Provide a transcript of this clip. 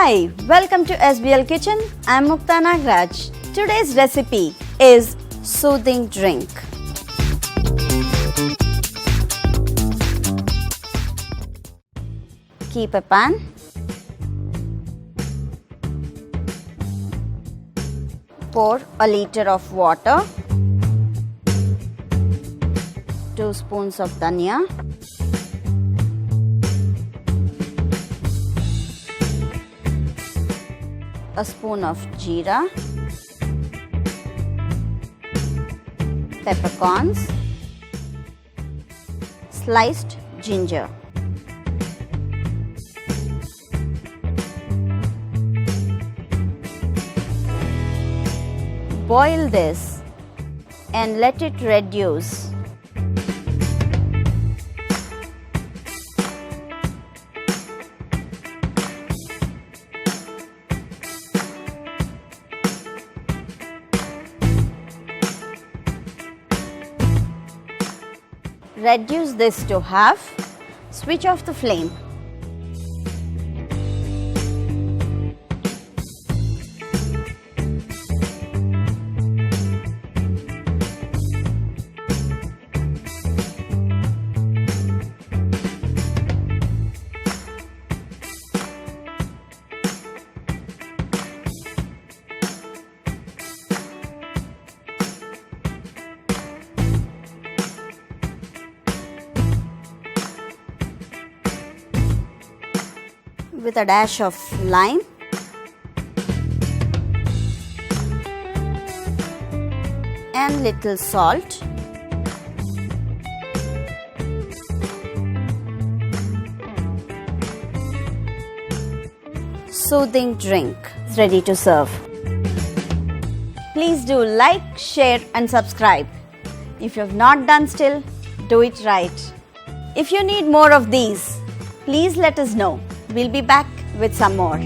Hi, welcome to SBL Kitchen. I'm Mukta Nagaraj. Today's recipe is soothing drink. Keep a pan. Pour a liter of water. 2 spoons of dhaniya. A spoon of jeera, peppercorns, sliced ginger. Boil this and let it reduce. Reduce this to half. Switch off the flame. With a dash of lime, and little salt. Soothing drink is ready to serve. Please do like, share and subscribe. If you have not done still, do it right. If you need more of these, please let us know. We'll be back with some more.